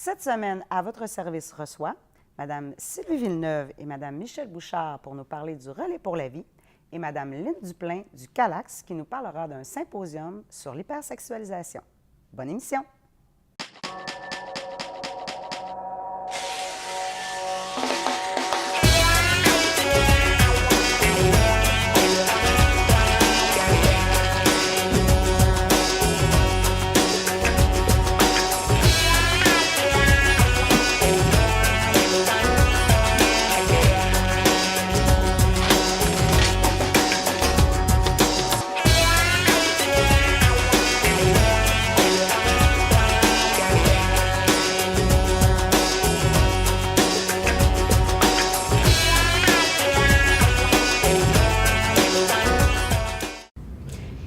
Cette semaine, à votre service reçoit Mme Sylvie Villeneuve et Mme Michèle Bouchard pour nous parler du relais pour la vie et Mme Lynne Duplain du CALAX qui nous parlera d'un symposium sur l'hypersexualisation. Bonne émission!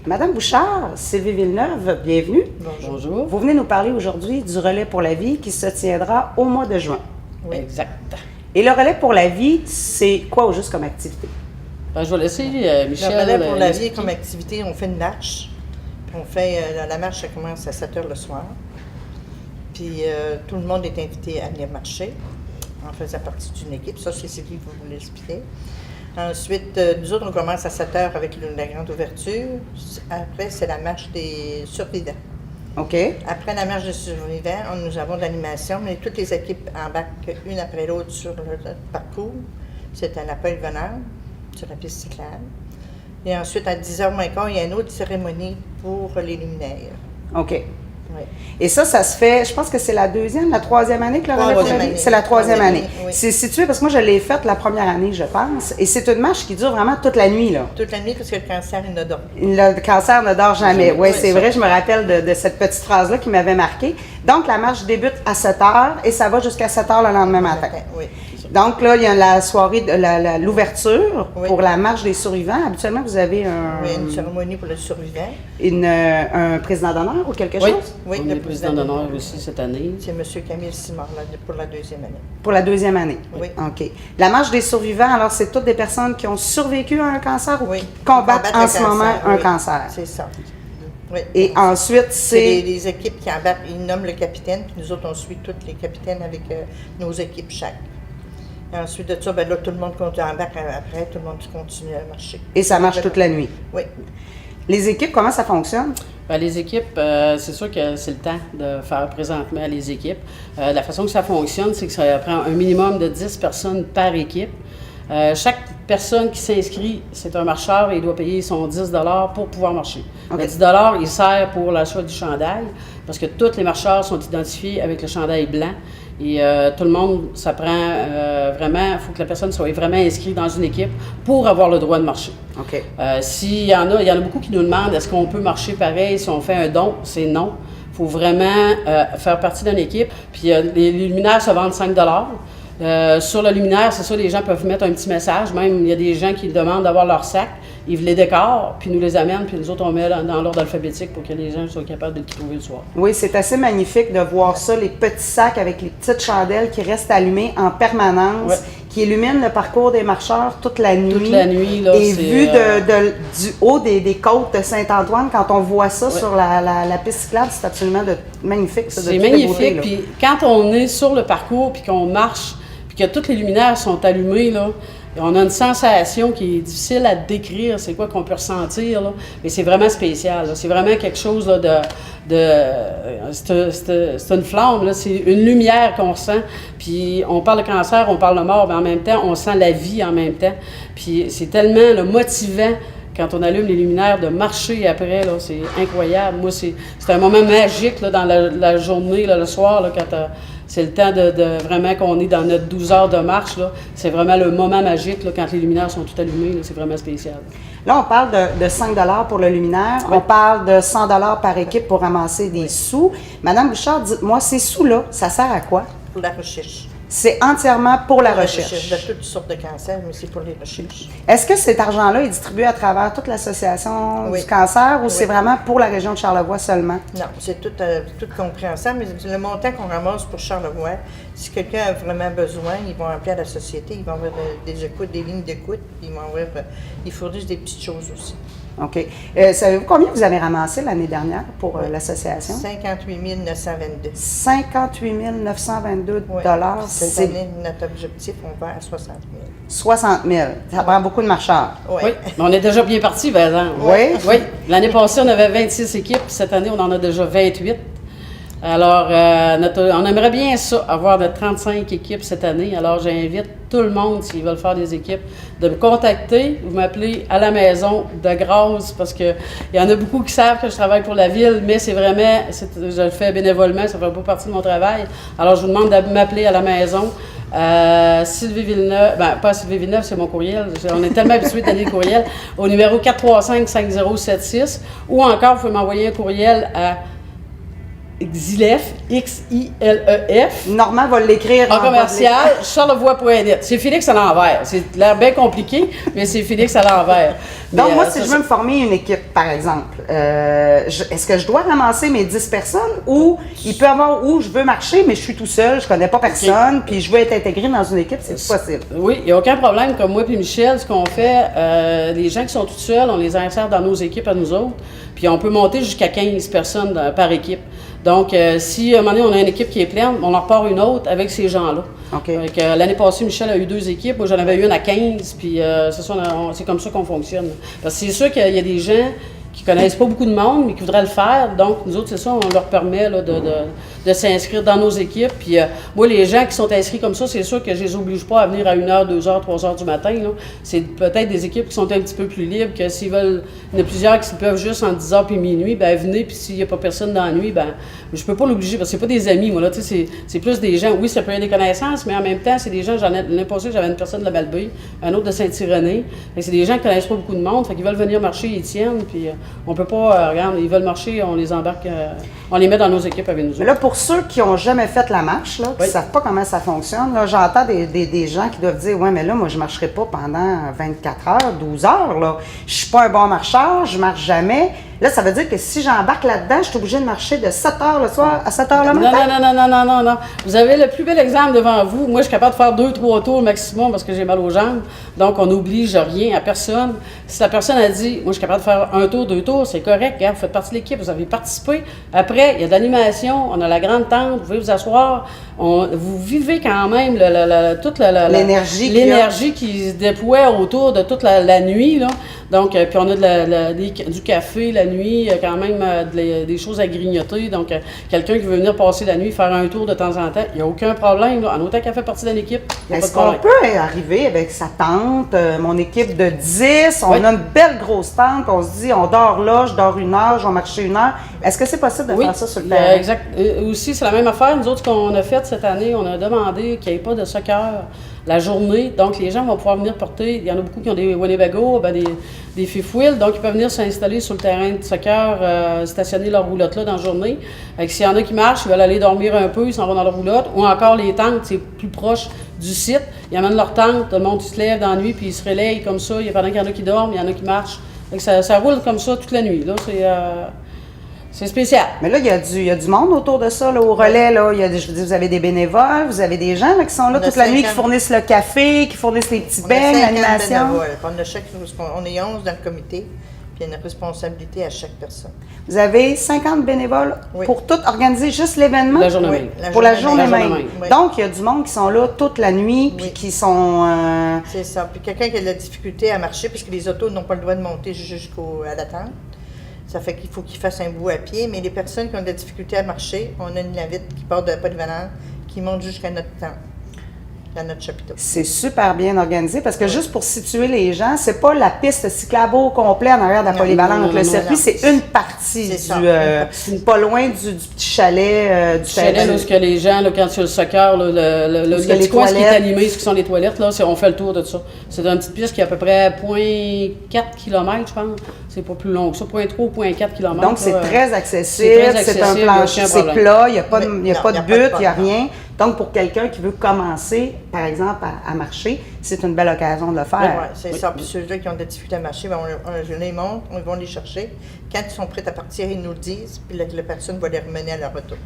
Madame Bouchard, Sylvie Villeneuve, bienvenue. Bonjour. Vous venez nous parler aujourd'hui du relais pour la vie qui se tiendra au mois de juin. Oui. Exact. Et le relais pour la vie, c'est quoi au juste comme activité? Ben, je vais laisser Michel. Le relais pour la vie, comme activité, on fait une marche. Puis on fait, la marche, ça commence à 7 h le soir. Puis tout le monde est invité à venir marcher en faisant partie d'une équipe. Ça, c'est ce qui vous l'expliquer. Ensuite, nous autres, on commence à 7 h avec la grande ouverture. Après, c'est la marche des survivants. OK. Après la marche des survivants, nous avons de l'animation, mais toutes les équipes embarquent une après l'autre sur le parcours. C'est à l'appel-veneur, sur la piste cyclable. Et ensuite, à 10 h moins quart, il y a une autre cérémonie pour les luminaires. OK. Oui. Et ça se fait, je pense que c'est la troisième année que le relais pour la vie? C'est la troisième année. Oui. C'est situé, parce que moi, je l'ai faite la première année, je pense, et c'est une marche qui dure vraiment toute la nuit, là. Toute la nuit, parce que le cancer, il ne dort pas. Le cancer ne dort jamais. Oui, c'est ça. vrai, je me rappelle de cette petite phrase-là qui m'avait marqué. Donc, la marche débute à 7 h et ça va jusqu'à 7 h le lendemain matin. Oui. Donc là, il y a la soirée, l'ouverture Oui. pour la marche des survivants. Habituellement, vous avez Oui, une cérémonie pour les survivants. un président d'honneur ou quelque Oui, chose? Oui, on est président d'honneur aussi cette année. C'est M. Camille Simard pour la deuxième année. Pour la deuxième année? Oui. OK. La marche des survivants, alors, c'est toutes des personnes qui ont survécu à un cancer ou Oui. qui combattent en le ce moment un oui. cancer? C'est ça. Oui. Et ensuite, C'est les équipes qui embarquent, ils nomment le capitaine, puis nous autres, on suit tous les capitaines avec nos équipes chaque. Et ensuite de ça, ben là, tout le monde embarque après, tout le monde continue à marcher. Et ça marche toute la nuit. Oui. Les équipes, comment ça fonctionne? Ben, les équipes, c'est sûr que c'est le temps de faire présentement les équipes. La façon que ça fonctionne, c'est que ça prend un minimum de 10 personnes par équipe. Chaque personne qui s'inscrit, c'est un marcheur et il doit payer son 10 $ pour pouvoir marcher. Okay. Le 10 $, il sert pour l'achat du chandail, parce que tous les marcheurs sont identifiés avec le chandail blanc. Et tout le monde, ça prend vraiment, il faut que la personne soit vraiment inscrite dans une équipe pour avoir le droit de marcher. OK. S'il y en a beaucoup qui nous demandent est-ce qu'on peut marcher pareil si on fait un don, c'est non. Il faut vraiment faire partie d'une équipe. Puis les luminaires se vendent 5 $. Sur le luminaire, c'est ça, les gens peuvent mettre un petit message. Même, il y a des gens qui demandent d'avoir leur sac. Ils les décorent, puis nous les amènent, puis nous autres, on met dans l'ordre alphabétique pour que les gens soient capables de le trouver le soir. Oui, c'est assez magnifique de voir ça, les petits sacs avec les petites chandelles qui restent allumées en permanence, qui illuminent le parcours des marcheurs toute la nuit. Toute la nuit, là, et c'est... vu du haut des côtes de Saint-Antoine, quand on voit ça sur la piste cyclable, c'est absolument magnifique. C'est magnifique, puis quand on est sur le parcours, puis qu'on marche, puis que tous les luminaires sont allumés, là, on a une sensation qui est difficile à décrire, c'est quoi qu'on peut ressentir, là. Mais c'est vraiment spécial, là. C'est vraiment quelque chose là, c'est une flamme, là. C'est une lumière qu'on ressent, puis on parle de cancer, on parle de mort, mais en même temps, on sent la vie en même temps. Puis c'est tellement motivant quand on allume les luminaires de marcher après, là, c'est incroyable. Moi, c'est un moment magique là, dans la journée, là, le soir, là, quand c'est le temps de vraiment qu'on est dans notre 12 heures de marche. C'est vraiment le moment magique là, quand les luminaires sont tout allumés. C'est vraiment spécial. Là, on parle de 5 $ pour le luminaire. Oui. On parle de 100 $ par équipe pour ramasser des sous. Madame Bouchard, dites-moi, ces sous-là, ça sert à quoi? Pour la recherche. C'est entièrement pour la recherche. De toutes sortes de cancers, mais c'est pour les recherches. Est-ce que cet argent-là est distribué à travers toute l'association du cancer ou c'est vraiment pour la région de Charlevoix seulement? Non, c'est tout compris ensemble, mais le montant qu'on ramasse pour Charlevoix, si quelqu'un a vraiment besoin, ils vont appeler à la société, ils vont avoir des écoutes, des lignes d'écoute, ils fournissent des petites choses aussi. OK. Savez-vous combien vous avez ramassé l'année dernière pour l'association? 58 922. 58 922 Oui. dollars. Cette C'est année, notre objectif, on va à 60 000. 60 000. Ça prend beaucoup de marcheurs. Ouais. Oui, mais on est déjà bien parti, par exemple. Oui. Oui. L'année passée, on avait 26 équipes. Cette année, on en a déjà 28. Alors, on aimerait bien ça, avoir de 35 équipes cette année. Alors, j'invite tout le monde, s'ils veulent faire des équipes, de me contacter. Vous m'appelez à la maison de grâce, parce qu'il y en a beaucoup qui savent que je travaille pour la ville, mais c'est vraiment, je le fais bénévolement, ça fait pas partie de mon travail. Alors, je vous demande de m'appeler à la maison. Sylvie Villeneuve, pas Sylvie Villeneuve, c'est mon courriel. On est tellement habitués de donner le courriel. Au numéro 435-5076. Ou encore, vous pouvez m'envoyer un courriel à Xilef, Xilef, Normand va l'écrire en commercial, charlevoix.net. C'est Félix à l'envers. C'est l'air bien compliqué, mais c'est Félix à l'envers. Donc, Mais, moi, si je veux me former une équipe, par exemple, est-ce que je dois ramasser mes 10 personnes ou il peut y avoir où je veux marcher, mais je suis tout seul, je connais pas personne, puis je veux être intégré dans une équipe, c'est possible? Oui, il n'y a aucun problème. Comme moi et Michel, ce qu'on fait, les gens qui sont tout seuls, on les insère dans nos équipes à nous autres, puis on peut monter jusqu'à 15 personnes par équipe. Donc, si à un moment donné, on a une équipe qui est pleine, on en repart une autre avec ces gens-là. OK. L'année passée, Michel a eu 2 équipes. Moi, j'en avais une à 15, puis c'est comme ça qu'on fonctionne. Parce que c'est sûr qu'il y a des gens qui connaissent pas beaucoup de monde, mais qui voudraient le faire. Donc, nous autres, c'est ça, on leur permet là, de s'inscrire dans nos équipes. Puis, moi, les gens qui sont inscrits comme ça, c'est sûr que je les oblige pas à venir à 1h, 2h, 3h du matin. Là. C'est peut-être des équipes qui sont un petit peu plus libres, que s'ils veulent, il y en a plusieurs qui peuvent juste entre 10h puis minuit, ben venez, puis s'il n'y a pas personne dans la nuit, ben je peux pas l'obliger, parce que c'est pas des amis, moi, là, tu sais, c'est plus des gens, oui, ça peut être des connaissances, mais en même temps, c'est des gens, l'année passée, j'avais une personne de la Malbaie, un autre de Saint-Irénée, c'est des gens qui connaissent pas beaucoup de monde, fait qu'ils veulent venir marcher, ils tiennent, puis on peut pas, regarde, ils veulent marcher, on les embarque, on les met dans nos équipes avec nous autres. Mais là, pour ceux qui n'ont jamais fait la marche, là, qui ne savent pas comment ça fonctionne, là, j'entends des gens qui doivent dire « Ouais, mais là, moi, je ne marcherai pas pendant 24 heures, 12 heures. Là. Je ne suis pas un bon marcheur, je ne marche jamais. » Là, ça veut dire que si j'embarque là-dedans, je suis obligée de marcher de 7 heures le soir à 7 heures le matin? Non. Vous avez le plus bel exemple devant vous. Moi, je suis capable de faire 2-3 tours maximum parce que j'ai mal aux jambes. Donc, on n'oblige rien à personne. Si la personne a dit, moi, je suis capable de faire 1 tour, 2 tours, c'est correct. Hein, vous faites partie de l'équipe, vous avez participé. Après, il y a de l'animation, on a la grande tente, vous pouvez vous asseoir. Vous vivez quand même toute l'énergie qui se déploie autour de toute la nuit. Là. Donc, puis on a du café la nuit, quand même des choses à grignoter. Donc, quelqu'un qui veut venir passer la nuit, faire un tour de temps en temps, il n'y a aucun problème. Là. En autant qu'elle fait partie de l'équipe, il n'y a pas de problème. Est-ce qu'on peut arriver avec sa tente, mon équipe de 10, on a une belle grosse tente, on se dit, on dort là, je dors 1 heure, je vais marcher 1 heure. Est-ce que c'est possible de faire ça sur le terrain? Exact. Aussi, c'est la même affaire. Nous autres, ce qu'on a fait cette année, on a demandé qu'il n'y ait pas de soccer la journée. Donc, les gens vont pouvoir venir porter. Il y en a beaucoup qui ont des Winnebago, des fifth wheels. Donc, ils peuvent venir s'installer sur le terrain de soccer, stationner leur roulotte là dans la journée. S'il y en a qui marchent, ils veulent aller dormir un peu, ils s'en vont dans leur roulotte. Ou encore les tentes, c'est plus proche du site. Ils amènent leur tente, le monde se lève dans la nuit, puis ils se relayent comme ça. Pendant qu'il y en a qui dorment, il y en a qui marchent. Donc, ça roule comme ça toute la nuit. Là, c'est spécial. Mais là, il y a du monde autour de ça, là, au relais. Là. Je veux dire, vous avez des bénévoles, vous avez des gens là, qui sont là toute la nuit, qui fournissent le café, qui fournissent les petits beignes, l'animation. On est 11 dans le comité, puis il y a une responsabilité à chaque personne. Vous avez 50 bénévoles pour tout organiser, juste l'événement? La journée même. Pour la journée même. Oui. Donc, il y a du monde qui sont là toute la nuit, puis qui sont... C'est ça. Puis quelqu'un qui a de la difficulté à marcher, puisque les autos n'ont pas le droit de monter jusqu'à la tente. Ça fait qu'il faut qu'ils fassent un bout à pied, mais les personnes qui ont de la difficulté à marcher, on a une navette qui part de la polyvalente, qui monte jusqu'à notre tente, à notre chapiteau. C'est super bien organisé parce que juste pour situer les gens, c'est pas la piste cyclable au complet en arrière de la polyvalente. Le circuit, c'est une partie pas loin du petit chalet. Du chalet, là, où que les gens, là, quand il y a le soccer, là, le petit coin qui est animé, ce qui sont les toilettes, là, on fait le tour de ça. C'est une petite piste qui est à peu près 0,4 km, je pense. C'est pas plus long que ça, 0,3 ou 0,4 km. Donc, c'est très accessible, c'est un plancher, c'est plat, il n'y a pas de but, il n'y a rien. Donc, pour quelqu'un qui veut commencer, par exemple, à marcher, c'est une belle occasion de le faire. Oui, c'est ça. Puis ceux-là qui ont des difficultés à marcher, je les montre, ils vont les chercher. Quand ils sont prêts à partir, ils nous le disent, puis la personne va les remener à leur retour.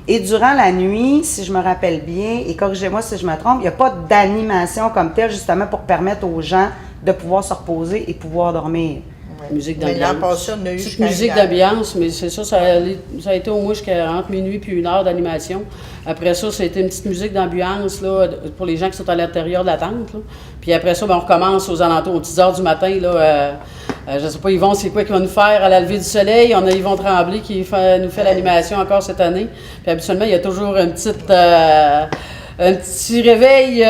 Et durant la nuit, si je me rappelle bien, et corrigez-moi si je me trompe, il n'y a pas d'animation comme telle, justement, pour permettre aux gens de pouvoir se reposer et pouvoir dormir. Ouais. Musique Mais d'ambiance. l'an passé, on a eu Petite jusqu'à musique 1 heure. d'ambiance, mais c'est ça, ça a été au moins jusqu'à entre minuit puis 1 heure d'animation. Après ça, ça a été une petite musique d'ambiance là, pour les gens qui sont à l'intérieur de la tente. Là. Puis après ça, ben, on recommence aux alentours, aux petites heures du matin. Là, je ne sais pas, Yvon, c'est quoi qu'ils vont nous faire à la levée du soleil? On a Yvon Tremblay qui nous fait l'animation encore cette année. Puis habituellement, il y a toujours un petit réveil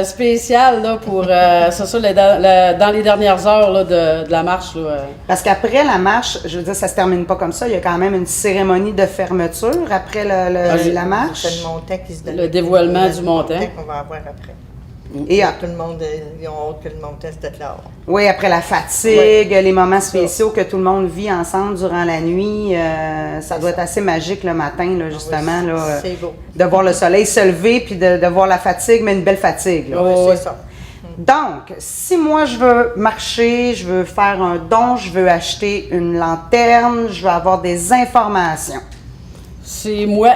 spécial là, pour c'est ça, dans les dernières heures là, de la marche. Là, Parce qu'après la marche, je veux dire, ça se termine pas comme ça. Il y a quand même une cérémonie de fermeture après la marche. C'est le montant qui se donne. Le dévoilement du montant. Qu'on va avoir après. Et Tout le monde, ils ont hâte que le montant se déclare. oui, après la fatigue, les moments spéciaux que tout le monde vit ensemble durant la nuit, ça doit être assez magique le matin, là, justement, oui, là, c'est beau. de voir le soleil se lever puis de voir la fatigue, mais une belle fatigue. Là. Oh, Oui, oui. c'est ça. Donc, si moi je veux marcher, je veux faire un don, je veux acheter une lanterne, je veux avoir des informations. C'est moi.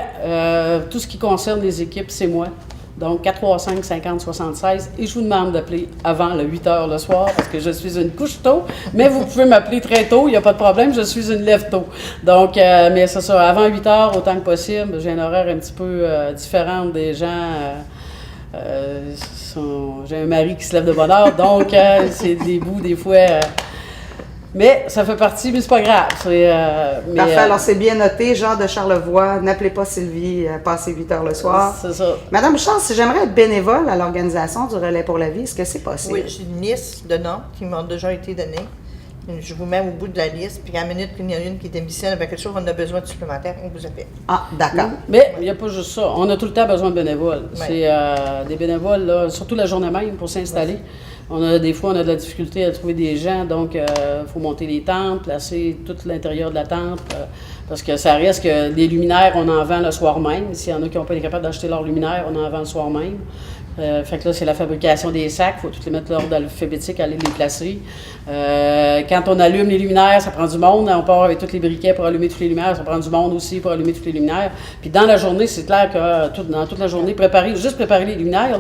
Tout ce qui concerne les équipes, c'est moi. Donc, 435-50-76. Et je vous demande d'appeler avant le 8 h le soir parce que je suis une couche tôt. Mais vous pouvez m'appeler très tôt, il n'y a pas de problème, je suis une lève tôt. Donc, mais c'est ça, avant 8 h autant que possible. J'ai un horaire un petit peu différent des gens. J'ai un mari qui se lève de bonne heure, donc c'est des bouts des fois. Mais ça fait partie, mais c'est pas grave. Parfait, alors c'est bien noté, Jean de Charlevoix, n'appelez pas Sylvie, passez 8 h le soir. C'est ça. Madame Bouchard, si j'aimerais être bénévole à l'organisation du Relais pour la vie, est-ce que c'est possible? Oui, j'ai une liste de noms qui m'ont déjà été donnés. Je vous mets au bout de la liste, puis à la minute qu'il y en a une qui démissionne avec quelque chose, on a besoin de supplémentaire, on vous appelle. Ah, d'accord. Mais il n'y a pas juste ça. On a tout le temps besoin de bénévoles. Ouais. C'est des bénévoles, là, surtout la journée même, pour s'installer. Des fois, on a de la difficulté à trouver des gens, donc il faut monter les tentes, placer tout l'intérieur de la tente, parce que ça reste que les luminaires, on en vend le soir même. S'il y en a qui n'ont pas été capables d'acheter leurs luminaires, on en vend le soir même. Fait que là, c'est la fabrication des sacs. Il faut toutes les mettre l'ordre alphabétique, aller les placer. Quand on allume les luminaires, ça prend du monde. On part avec tous les briquets pour allumer toutes les lumières. Ça prend du monde aussi pour allumer toutes les luminaires. Puis dans la journée, c'est clair que dans toute la journée, préparer les luminaires.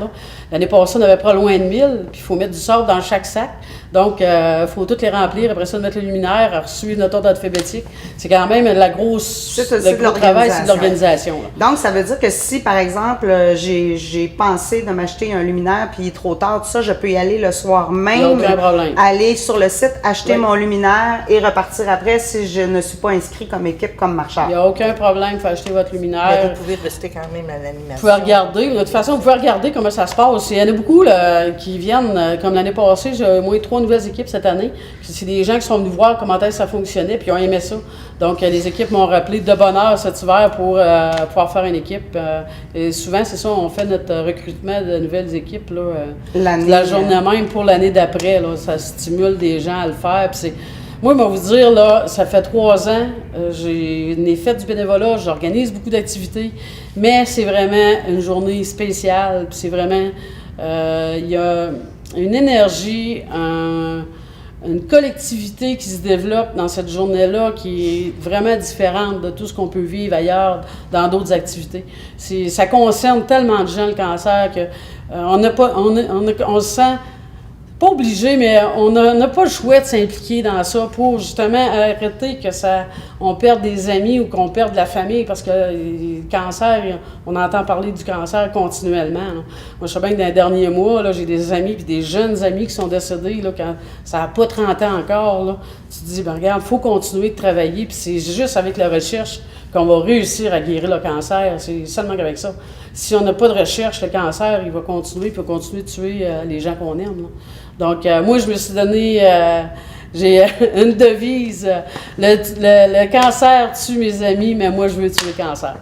L'année passée, on avait pas loin de 1000. Puis il faut mettre du sable dans chaque sac. Donc, il faut toutes les remplir. Après ça, mettre les luminaires, suivre notre ordre alphabétique. C'est quand même le gros travail, c'est de l'organisation. Donc, ça veut dire que si, par exemple, j'ai pensé de m'acheter un luminaire puis il est trop tard, tout ça, je peux y aller le soir même, aucun problème. aller sur le site, acheter Oui. mon luminaire et repartir après si je ne suis pas inscrit comme équipe, comme marcheur. Il n'y a aucun problème, il faut acheter votre Mais luminaire. vous pouvez rester quand même à l'animation. Vous pouvez regarder, de toute façon, vous pouvez regarder comment ça se passe. Il y en a beaucoup là, qui viennent, comme l'année passée, j'ai au moins 3 nouvelles équipes cette année. C'est des gens qui sont venus voir comment est-ce que ça fonctionnait, puis ils ont aimé ça. Donc, les équipes m'ont rappelé de bonne heure cet hiver pour pouvoir faire une équipe. Et souvent, c'est ça, on fait notre recrutement de nouvelles équipes là, la journée même pour l'année d'après. Là, ça stimule des gens à le faire. Puis moi, je vais vous dire, là, ça fait 3 ans, j'ai fait du bénévolat, j'organise beaucoup d'activités, mais c'est vraiment une journée spéciale. Puis c'est vraiment, il y a une énergie, une collectivité qui se développe dans cette journée-là qui est vraiment différente de tout ce qu'on peut vivre ailleurs dans d'autres activités. Ça concerne tellement de gens, le cancer, que on se sent pas obligé, mais on n'a pas le choix de s'impliquer dans ça pour justement arrêter que on perde des amis ou qu'on perde de la famille, parce que le cancer, on entend parler du cancer continuellement. Là. Moi, je sais bien que dans les derniers mois, là, j'ai des amis, puis des jeunes amis qui sont décédés, là, quand ça n'a pas 30 ans encore. Là. Tu te dis, ben regarde, il faut continuer de travailler, puis c'est juste avec la recherche qu'on va réussir à guérir le cancer. C'est seulement qu'avec ça. Si on n'a pas de recherche, le cancer, il va continuer, puis il va continuer de tuer les gens qu'on aime. Là. Donc, moi, je me suis donné, j'ai une devise, le cancer tue mes amis, mais moi, je veux tuer le cancer.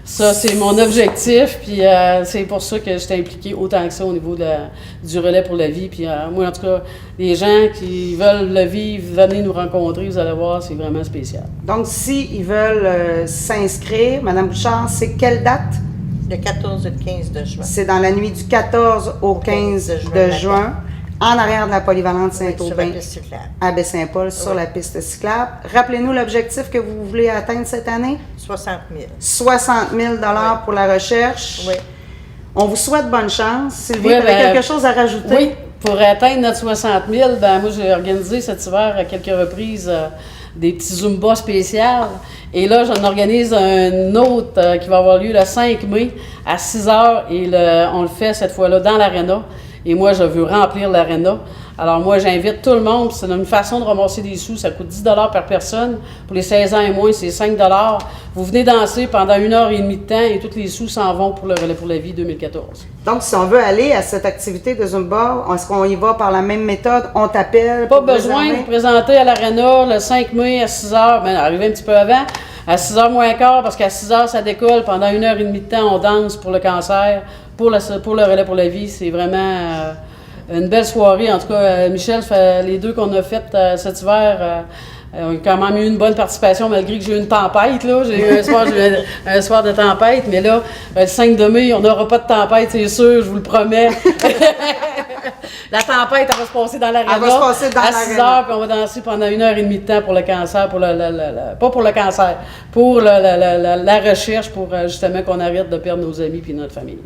Ça, c'est mon objectif, puis c'est pour ça que j'étais impliquée autant que ça au niveau du relais pour la vie. Puis moi, en tout cas, les gens qui veulent le vivre, venez nous rencontrer, vous allez voir, c'est vraiment spécial. Donc, s'ils veulent s'inscrire, Mme Bouchard, c'est quelle date? Le 14 et le 15 de juin. C'est dans la nuit du 14 au 15 de juin. En arrière de la polyvalente Saint-Aubin, sur la piste cyclable. à Baie-Saint-Paul, sur la piste cyclable. Rappelez-nous l'objectif que vous voulez atteindre cette année? 60 000. 60 000 pour la recherche. Oui. On vous souhaite bonne chance. Sylvie, Oui, vous avez quelque chose à rajouter? Oui, Pour atteindre notre 60 000, ben moi, j'ai organisé cet hiver à quelques reprises des petits Zumba spéciales. Et là, j'en organise un autre qui va avoir lieu le 5 mai à 6 heures. Et on le fait cette fois-là dans l'aréna. Et moi, je veux remplir l'aréna. Alors moi, j'invite tout le monde. C'est une façon de ramasser des sous. Ça coûte 10 $ par personne. Pour les 16 ans et moins, c'est 5 $. Vous venez danser pendant 1h30 de temps et tous les sous s'en vont pour le Relais pour la vie 2014. Donc, si on veut aller à cette activité de Zumba, est-ce qu'on y va par la même méthode? On t'appelle? Pas besoin de vous présenter à l'aréna le 5 mai à 6 heures. Bien, arrivez un petit peu avant. À 6 h moins quart, parce qu'à 6 heures, ça décolle. Pendant 1h30 de temps, on danse pour le cancer, pour le Relais pour la vie. C'est vraiment une belle soirée. En tout cas, Michel, les deux qu'on a faites cet hiver, on a quand même eu une bonne participation, malgré que j'ai eu une tempête. Là. J'ai eu un soir de tempête, mais là, le 5 de mai, on n'aura pas de tempête, c'est sûr, je vous le promets. La tempête, elle va se passer dans l'aréna. Elle va se passer dans à 6 heures, puis on va danser pendant 1h30 de temps pour le cancer, pas pour le cancer, pour la recherche, pour justement qu'on arrête de perdre nos amis et notre famille.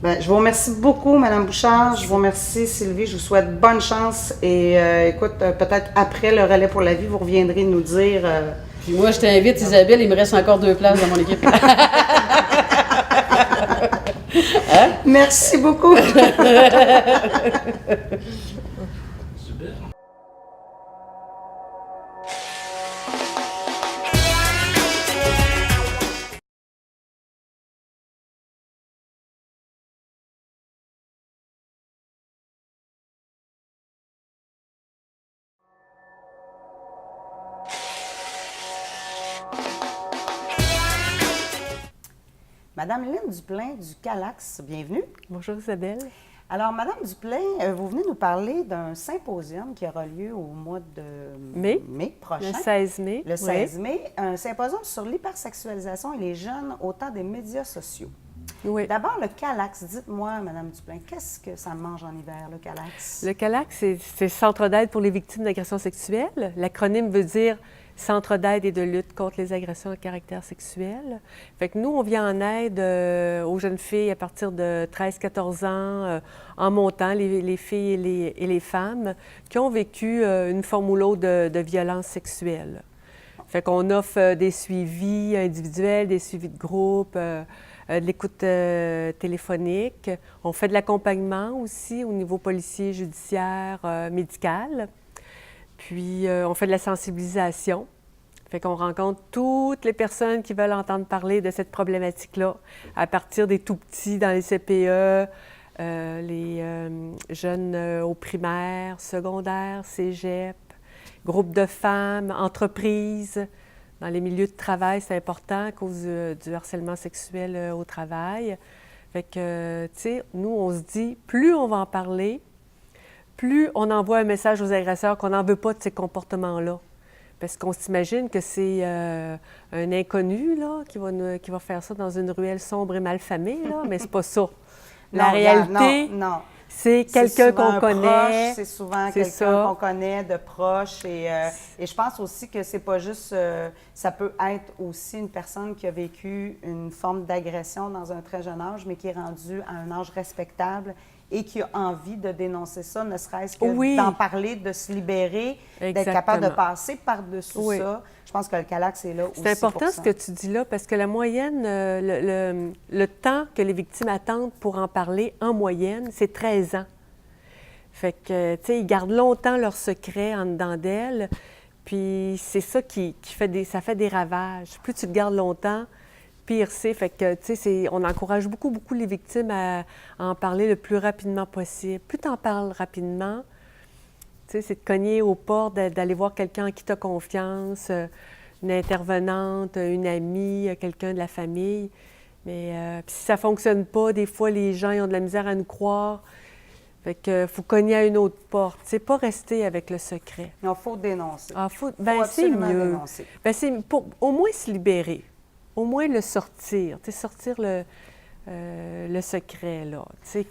Bien, je vous remercie beaucoup, Mme Bouchard. Je vous remercie, Sylvie. Je vous souhaite bonne chance. Et écoute, peut-être après le Relais pour la vie, vous reviendrez nous dire... Puis moi, je t'invite, Isabelle, il me reste encore 2 places dans mon équipe. Hein? Merci beaucoup. Madame Lynne Duplain du Calax, bienvenue. Bonjour Isabelle. Alors, Madame Duplain, vous venez nous parler d'un symposium qui aura lieu au mois de mai prochain. Le 16 mai. Le 16 mai, un symposium sur l'hypersexualisation et les jeunes au temps des médias sociaux. Oui. D'abord, le Calax. Dites-moi, Madame Duplain, qu'est-ce que ça mange en hiver, le Calax? Le Calax, c'est le Centre d'aide pour les victimes d'agressions sexuelles. L'acronyme veut dire Centre d'aide et de lutte contre les agressions à caractère sexuel. Fait que nous, on vient en aide aux jeunes filles à partir de 13-14 ans, en montant, les filles et les femmes qui ont vécu une forme ou l'autre de violence sexuelle. Fait qu'on offre des suivis individuels, des suivis de groupe, de l'écoute téléphonique. On fait de l'accompagnement aussi au niveau policier, judiciaire, médical. Puis, on fait de la sensibilisation. Fait qu'on rencontre toutes les personnes qui veulent entendre parler de cette problématique-là, à partir des tout-petits dans les CPE, les jeunes au primaire, secondaire, cégep, groupes de femmes, entreprises. Dans les milieux de travail, c'est important à cause du harcèlement sexuel au travail. Fait que, tu sais, nous, on se dit, plus on va en parler, plus on envoie un message aux agresseurs qu'on n'en veut pas de ces comportements-là. Parce qu'on s'imagine que c'est un inconnu là, qui va faire ça dans une ruelle sombre et malfamée, là, mais c'est pas ça. La réalité, c'est quelqu'un qu'on connaît. C'est souvent quelqu'un qu'on connaît de proche. Et je pense aussi que c'est pas juste... ça peut être aussi une personne qui a vécu une forme d'agression dans un très jeune âge, mais qui est rendue à un âge respectable et qui a envie de dénoncer ça, ne serait-ce que d'en parler, de se libérer, d'être capable de passer par-dessus ça. Je pense que le Calax est là aussi. C'est important ce que tu dis là, parce que la moyenne, le temps que les victimes attendent pour en parler, en moyenne, c'est 13 ans. Fait que, tu sais, ils gardent longtemps leur secret en dedans d'elles, puis c'est ça qui fait des ravages. Plus tu le gardes longtemps, pire c'est. Fait que, tu sais, on encourage beaucoup les victimes à en parler le plus rapidement possible. Plus tu en parles rapidement, tu sais, c'est de cogner aux portes, d'aller voir quelqu'un en qui tu as confiance, une intervenante, une amie, quelqu'un de la famille. Mais si ça ne fonctionne pas, des fois, les gens ils ont de la misère à nous croire. Fait que faut cogner à une autre porte. C'est pas rester avec le secret. Il faut dénoncer. C'est mieux. C'est pour au moins se libérer. Au moins le sortir, sortir le secret, là.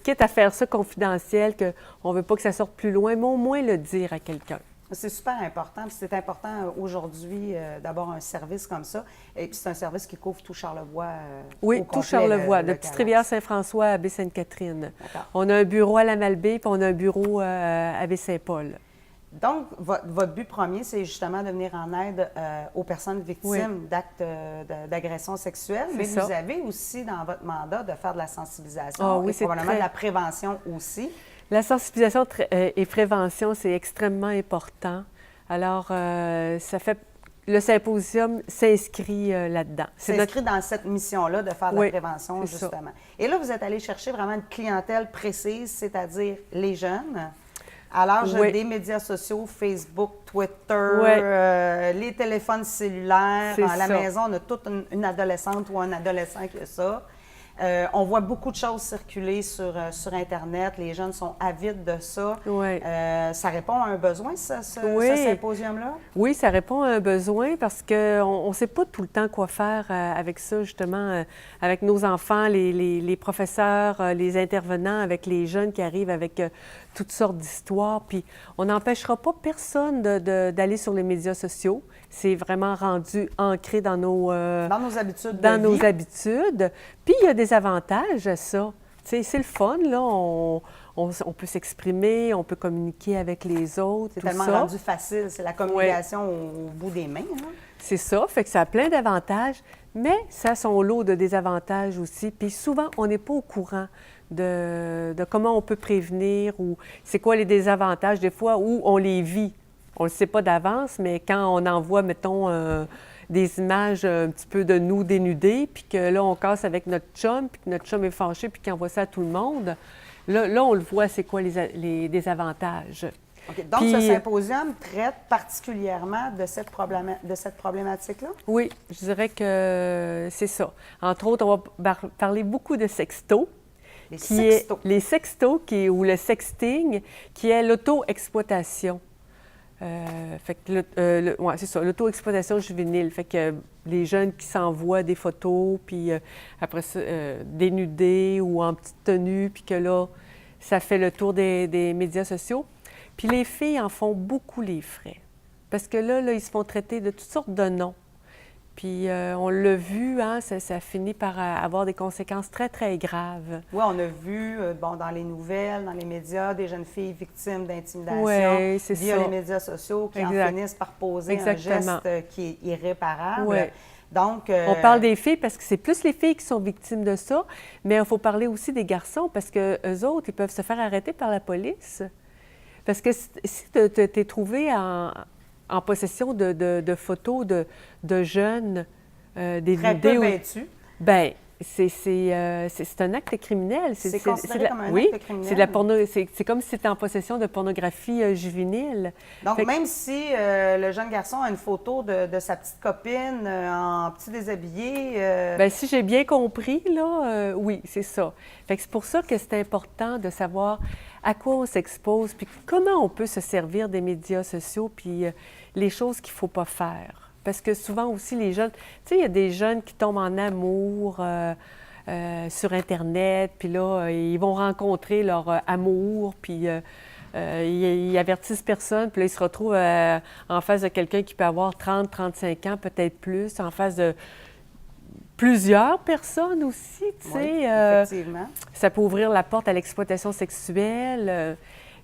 Quitte à faire ça confidentiel, qu'on ne veut pas que ça sorte plus loin, mais au moins le dire à quelqu'un. C'est super important. Puis c'est important aujourd'hui d'avoir un service comme ça. Et puis c'est un service qui couvre tout Charlevoix. Oui, au tout complet, Charlevoix, le de Calax. Petite-Rivière-Saint-François à Baie-Sainte-Catherine. D'accord. On a un bureau à la Malbaie, puis on a un bureau à Baie-Saint-Paul. Donc, votre but premier, c'est justement de venir en aide aux personnes victimes d'actes d'agression sexuelle, mais ça. vous avez aussi dans votre mandat de faire de la sensibilisation Ah oui, et c'est probablement très- de la prévention aussi. La sensibilisation et prévention, c'est extrêmement important. Alors, le symposium s'inscrit là-dedans. C'est inscrit dans cette mission-là de faire de Oui, la prévention, c'est ça. justement. Et là, vous êtes allé chercher vraiment une clientèle précise, c'est-à-dire les jeunes, à l'âge Oui. des médias sociaux, Facebook, Twitter, Oui. les téléphones cellulaires. C'est À la ça. maison, on a toute une adolescente ou un adolescent qui a ça. On voit beaucoup de choses circuler sur Internet. Les jeunes sont avides de ça. Oui. Ça répond à un besoin, ce Oui. symposium-là? Oui, ça répond à un besoin parce qu'on ne sait pas tout le temps quoi faire avec ça, justement, avec nos enfants, les professeurs, les intervenants, avec les jeunes qui arrivent avec toutes sortes d'histoires. Puis on n'empêchera pas personne d'aller sur les médias sociaux. C'est vraiment rendu ancré dans nos habitudes de dans nos vie. habitudes. Puis il y a des avantages à ça. Tu sais, c'est le fun, là. On peut s'exprimer, on peut communiquer avec les autres, C'est tout tellement ça. rendu facile. C'est la communication au bout des mains. Hein? C'est ça, fait que ça a plein d'avantages, mais ça a son lot de désavantages aussi. Puis souvent, on n'est pas au courant de comment on peut prévenir ou c'est quoi les désavantages des fois où on les vit. On ne le sait pas d'avance, mais quand on envoie, mettons, des images un petit peu de nous dénudés, puis que là, on casse avec notre chum, puis que notre chum est fâché, puis qu'il envoie ça à tout le monde, là on le voit, c'est quoi les désavantages. OK. Donc, Puis- ce symposium traite particulièrement de cette problématique-là? Oui, je dirais que c'est ça. Entre autres, on va parler beaucoup de sexto. Les qui sextos. est les sextos ou le sexting, qui est l'auto-exploitation. Fait que ouais, c'est ça, l'auto-exploitation juvénile. Fait que les jeunes qui s'envoient des photos, puis après ça, dénudés ou en petite tenue, puis que là, ça fait le tour des médias sociaux. Puis les filles en font beaucoup les frais. Parce que là, ils se font traiter de toutes sortes de noms. Puis on l'a vu, hein, ça finit par avoir des conséquences très, très graves. Oui, on a vu dans les nouvelles, dans les médias, des jeunes filles victimes d'intimidation Oui, c'est via ça. les médias sociaux qui en Exact. finissent par poser Exactement. un geste qui est irréparable. Ouais. Donc, On parle des filles parce que c'est plus les filles qui sont victimes de ça, mais il faut parler aussi des garçons parce qu'eux autres, ils peuvent se faire arrêter par la police. Parce que si tu es trouvé en possession de photos de jeunes très dénudés, peu vêtus. bien, c'est un acte criminel. C'est considéré comme un oui, acte criminel. c'est de la c'est comme si tu étais en possession de pornographie juvénile. Donc, Fait que- même si le jeune garçon a une photo de sa petite copine en petit déshabillé, Bien, si j'ai bien compris, là, oui, c'est ça. Fait que c'est pour ça que c'est important de savoir à quoi on s'expose, puis comment on peut se servir des médias sociaux, puis les choses qu'il ne faut pas faire. Parce que souvent aussi, les jeunes, tu sais, il y a des jeunes qui tombent en amour sur Internet, puis là, ils vont rencontrer leur amour, puis ils avertissent personne, puis là, ils se retrouvent en face de quelqu'un qui peut avoir 30, 35 ans, peut-être plus, en face de plusieurs personnes aussi, tu sais. oui, effectivement. Ça peut ouvrir la porte à l'exploitation sexuelle.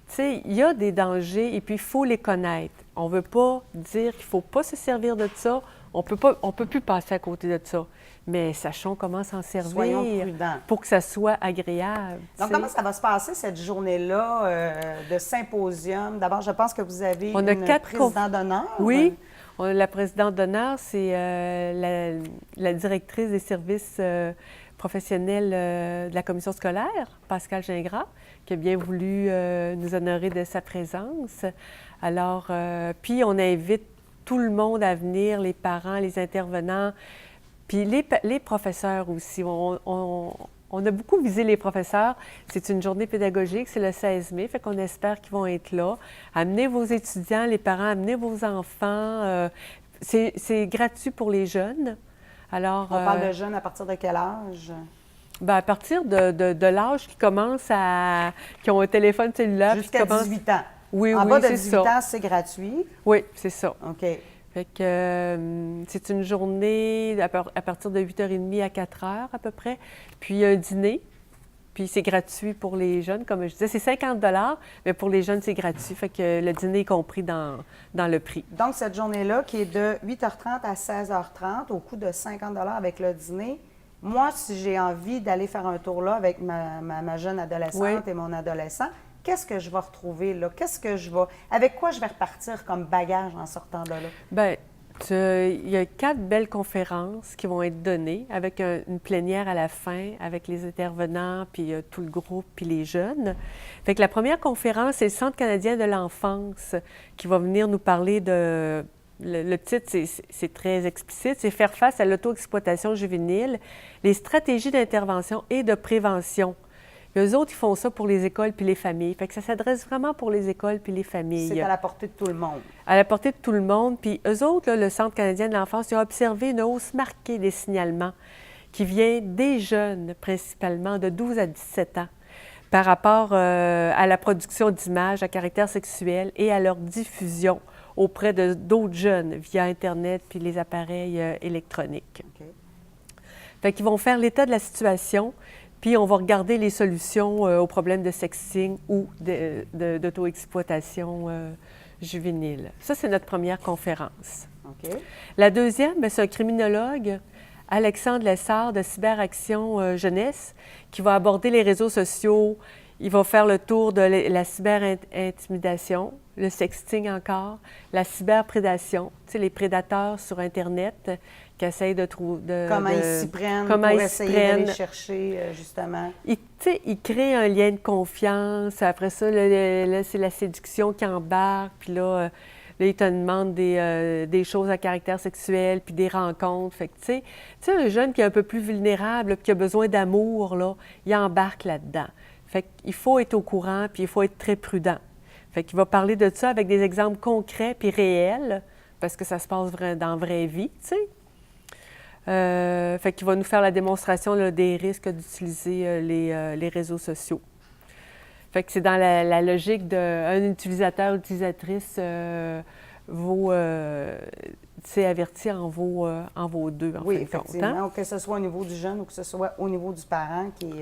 Tu sais, il y a des dangers et puis il faut les connaître. On ne veut pas dire qu'il ne faut pas se servir de ça. On peut plus passer à côté de ça. Mais sachons comment s'en Soyons servir prudents. pour que ça soit agréable. Donc, tu sais. comment ça va se passer, cette journée-là de symposium? D'abord, je pense que vous avez On a une 4 présidente d'honneur. Oui. La présidente d'honneur, c'est la directrice des services professionnels de la commission scolaire, Pascal Gingras, qui a bien voulu nous honorer de sa présence. Alors, puis on invite tout le monde à venir, les parents, les intervenants, puis les professeurs aussi. On a beaucoup visé les professeurs. C'est une journée pédagogique, c'est le 16 mai, fait qu'on espère qu'ils vont être là. Amenez vos étudiants, les parents, amenez vos enfants. C'est gratuit pour les jeunes. Alors, On parle de jeunes à partir de quel âge? ben, à partir de l'âge qui ont un téléphone cellulaire. puis Jusqu'à qui commencent- 18 ans. Oui, En oui, bas de c'est 18 ça. ans, c'est gratuit. Oui, c'est ça. OK. Fait que c'est une journée à partir de 8h30 à 4h à peu près, puis un dîner, puis c'est gratuit pour les jeunes, comme je disais, c'est 50 mais pour les jeunes, c'est gratuit, fait que le dîner est compris dans le prix. Donc, cette journée-là, qui est de 8h30 à 16h30, au coût de 50 avec le dîner, moi, si j'ai envie d'aller faire un tour là avec ma jeune adolescente Oui. et mon adolescent, qu'est-ce que je vais retrouver là? Avec quoi je vais repartir comme bagage en sortant de là? Bien, il y a 4 belles conférences qui vont être données avec une plénière à la fin, avec les intervenants, puis tout le groupe, puis les jeunes. Fait que la première conférence, c'est le Centre canadien de l'enfance qui va venir nous parler de... Le titre, c'est très explicite, c'est « Faire face à l'auto-exploitation juvénile, les stratégies d'intervention et de prévention ». Eux autres, ils font ça pour les écoles puis les familles. Fait que ça s'adresse vraiment pour les écoles puis les familles. C'est à la portée de tout le monde. À la portée de tout le monde. Puis eux autres, là, le Centre canadien de l'enfance, ils ont observé une hausse marquée des signalements qui vient des jeunes, principalement de 12 à 17 ans, par rapport à la production d'images à caractère sexuel et à leur diffusion auprès d'autres jeunes via Internet puis les appareils électroniques. OK. Fait qu'ils vont faire l'état de la situation, puis on va regarder les solutions aux problèmes de sexting ou d'auto-exploitation juvénile. Ça, c'est notre première conférence. OK. La deuxième, bien, c'est un criminologue, Alexandre Lessard, de Cyberaction Jeunesse, qui va aborder les réseaux sociaux. Il va faire le tour de la cyberintimidation, le sexting encore, la cyberprédation, tu sais, les prédateurs sur Internet qui essayent de trouver... Comment ils s'y prennent comment pour ils s'y essayer d'aller prennent. chercher, justement. Tu sais, il crée un lien de confiance. Après ça, là, c'est la séduction qui embarque. Puis là, il te demande des choses à caractère sexuel, puis des rencontres. Fait que, tu sais, un jeune qui est un peu plus vulnérable, puis qui a besoin d'amour, là, il embarque là-dedans. Fait qu'il faut être au courant, puis il faut être très prudent. Fait qu'il va parler de ça avec des exemples concrets puis réels, parce que ça se passe dans la vraie vie, tu sais. Fait qu'il va nous faire la démonstration là, des risques d'utiliser les réseaux sociaux. Fait que c'est dans la logique d'un utilisateur ou utilisatrice vaut, averti en vaut deux, en Oui, fin de compte, effectivement, hein? que ce soit au niveau du jeune ou que ce soit au niveau du parent qui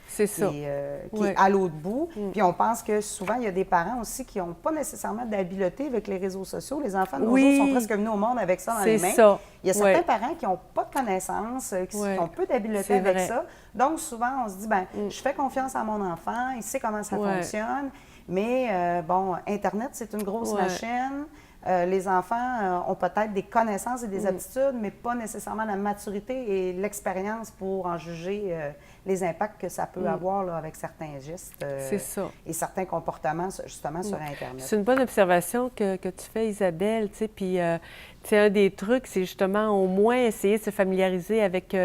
C'est ça. est à l'autre bout. Puis on pense que souvent, il y a des parents aussi qui n'ont pas nécessairement d'habileté avec les réseaux sociaux. Les enfants de nos jours sont presque venus au monde avec ça dans les mains. C'est ça. Il y a certains parents qui n'ont pas de connaissances, qui ont peu d'habileté avec ça. Donc, souvent, on se dit, bien, je fais confiance à mon enfant, il sait comment ça fonctionne. Mais, bon, Internet, c'est une grosse machine. Les enfants ont peut-être des connaissances et des aptitudes, mais pas nécessairement la maturité et l'expérience pour en juger les impacts que ça peut avoir là, avec certains gestes et certains comportements, justement, sur Internet. C'est une bonne observation que tu fais, Isabelle. Puis, un des trucs, c'est justement au moins essayer de se familiariser avec,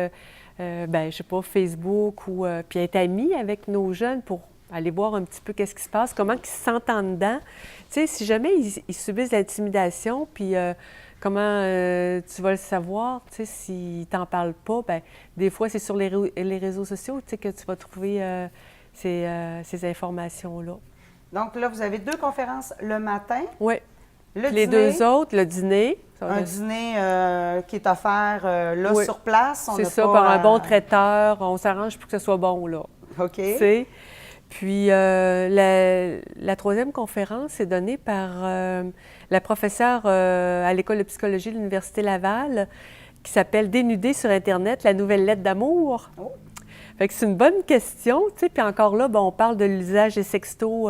je sais pas, Facebook ou puis être ami avec nos jeunes pour aller voir un petit peu qu'est-ce qui se passe, comment ils se sentent en dedans. Tu sais, si jamais ils subissent l'intimidation, puis comment tu vas le savoir, tu sais, s'ils ne t'en parlent pas, bien, des fois, c'est sur les réseaux sociaux, tu sais, que tu vas trouver ces informations-là. Donc là, vous avez 2 conférences le matin. Oui. Le les dîner, 2 autres, le dîner. Un dîner qui est offert là, sur place. C'est ça, par un bon traiteur. On s'arrange pour que ce soit bon, là. OK. Tu sais. Puis la troisième conférence est donnée par la professeure à l'École de psychologie de l'Université Laval qui s'appelle « Dénudé sur Internet, la nouvelle lettre d'amour ». Oh. Fait que c'est une bonne question, tu sais. Puis encore là, on parle de l'usage des sextos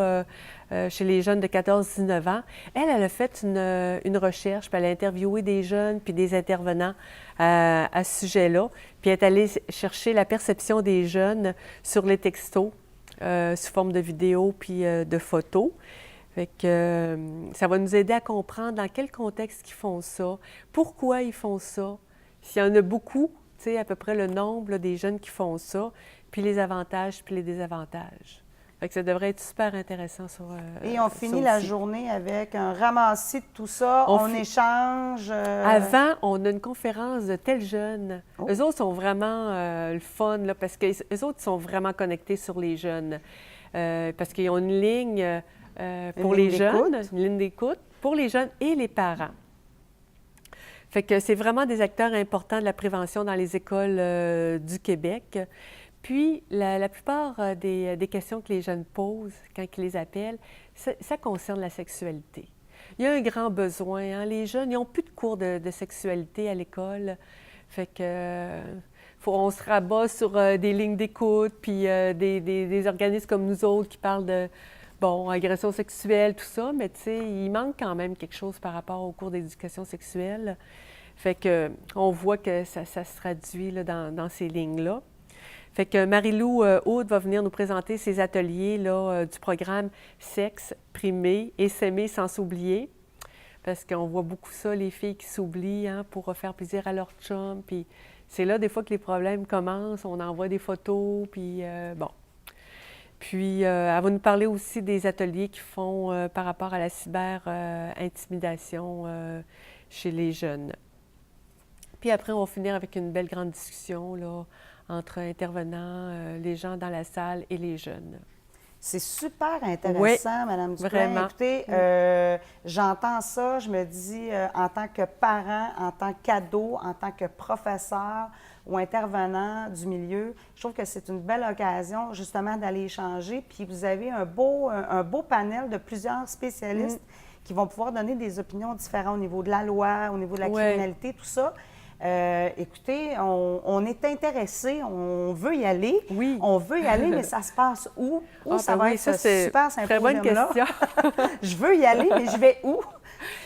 chez les jeunes de 14-19 ans. Elle a fait une recherche, puis elle a interviewé des jeunes puis des intervenants à ce sujet-là. Puis elle est allée chercher la perception des jeunes sur les textos. Sous forme de vidéos puis de photos. Fait que ça va nous aider à comprendre dans quel contexte ils font ça, pourquoi ils font ça, s'il y en a beaucoup, tu sais, à peu près le nombre là, des jeunes qui font ça, puis les avantages puis les désavantages. Fait que ça devrait être super intéressant sur Et on finit la journée avec un ramassis de tout ça, on échange. Avant, on a une conférence de tels jeunes. Oh. Eux autres sont vraiment le fun, là, parce qu'eux autres sont vraiment connectés sur les jeunes. Parce qu'ils ont une ligne pour Une les ligne jeunes, d'écoute. une ligne d'écoute pour les jeunes et les parents. Fait que c'est vraiment des acteurs importants de la prévention dans les écoles du Québec. Puis, la plupart des questions que les jeunes posent quand ils les appellent, ça concerne la sexualité. Il y a un grand besoin. Hein? Les jeunes, ils n'ont plus de cours de sexualité à l'école. Fait que on se rabat sur des lignes d'écoute, puis des organismes comme nous autres qui parlent de, bon, agression sexuelle, tout ça, mais tu sais, il manque quand même quelque chose par rapport au cours d'éducation sexuelle. Fait que on voit que ça se traduit là, dans ces lignes-là. Fait que Marie-Lou Houde va venir nous présenter ses ateliers là, du programme Sexe, primer et s'aimer sans s'oublier. Parce qu'on voit beaucoup ça, les filles qui s'oublient hein, pour faire plaisir à leur chum. Puis c'est là, des fois, que les problèmes commencent. On envoie des photos, puis bon. Puis elle va nous parler aussi des ateliers qu'ils font par rapport à la cyber-intimidation chez les jeunes. Puis après, on va finir avec une belle grande discussion là, entre intervenants, les gens dans la salle et les jeunes. C'est super intéressant, Oui, Madame Duplain. vraiment. Écoutez, j'entends ça, je me dis, en tant que parent, en tant qu'ado, en tant que professeur ou intervenant du milieu, je trouve que c'est une belle occasion justement d'aller échanger. Puis vous avez un beau panel de plusieurs spécialistes qui vont pouvoir donner des opinions différentes au niveau de la loi, au niveau de la criminalité, tout ça. Écoutez, on est intéressés, on veut y aller. Oui. On veut y aller, mais ça se passe où? Où ça va être ce super très bonne symposium-là? question. Je veux y aller, mais je vais où?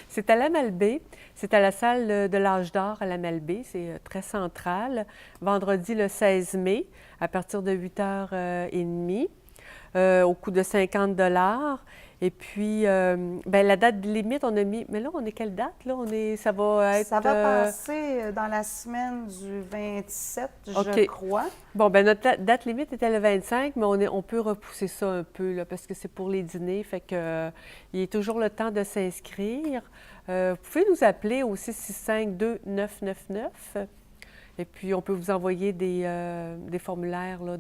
C'est à la Malbaie. C'est à la salle de l'Âge d'Or à la Malbaie. C'est très central. Vendredi le 16 mai, à partir de 8h30, au coût de 50 $. Et puis, bien, la date limite, on a mis... Mais là, on est quelle date? Là? Ça va être... Ça va passer dans la semaine du 27, je crois. Bon, bien, notre date limite était le 25, mais on peut repousser ça un peu, là, parce que c'est pour les dîners. Fait que il est toujours le temps de s'inscrire. Vous pouvez nous appeler au 665-2999. Et puis, on peut vous envoyer des formulaires là,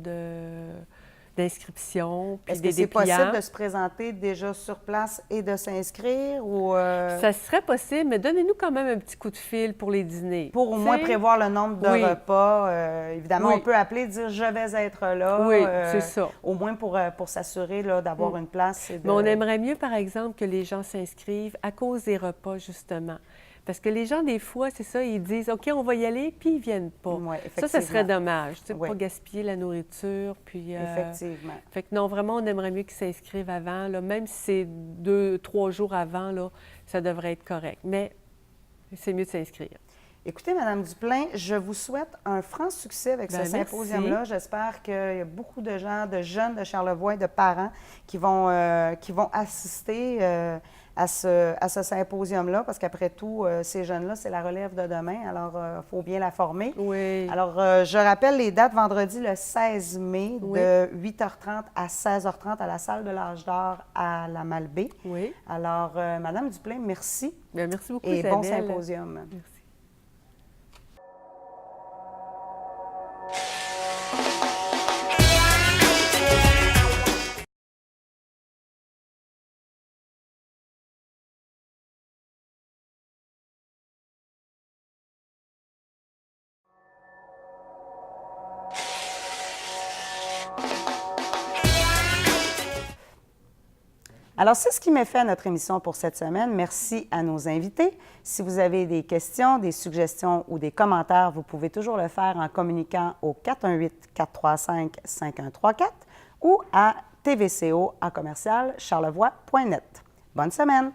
d'inscription, puis Est-ce que c'est possible de se présenter déjà sur place et de s'inscrire ou... Ça serait possible, mais donnez-nous quand même un petit coup de fil pour les dîners. Pour au moins prévoir le nombre de repas. Évidemment, on peut appeler et dire « je vais être là ». Oui, c'est ça. Au moins pour s'assurer d'avoir une place. Mais on aimerait mieux, par exemple, que les gens s'inscrivent à cause des repas, justement. Parce que les gens, des fois, c'est ça, ils disent « OK, on va y aller », puis ils ne viennent pas. Oui, ça serait dommage, tu sais, pas gaspiller la nourriture. Puis, effectivement. Fait que non, vraiment, on aimerait mieux qu'ils s'inscrivent avant. Là, même si c'est 2-3 jours avant, là, ça devrait être correct. Mais c'est mieux de s'inscrire. Écoutez, Mme Duplain, je vous souhaite un franc succès avec ce symposium-là. J'espère qu'il y a beaucoup de gens, de jeunes de Charlevoix et de parents qui vont assister à ce symposium-là, parce qu'après tout, ces jeunes-là, c'est la relève de demain, alors il faut bien la former. Oui. Alors, je rappelle les dates, vendredi le 16 mai, de 8h30 à 16h30 à la salle de l'Âge d'Or à la Malbaie. Oui. Alors, Mme Duplain, merci. Bien, merci beaucoup, et Isabelle. bon symposium. Merci. Alors, c'est ce qui met fin à notre émission pour cette semaine. Merci à nos invités. Si vous avez des questions, des suggestions ou des commentaires, vous pouvez toujours le faire en communiquant au 418-435-5134 ou à tvco@charlevoix.net. Bonne semaine!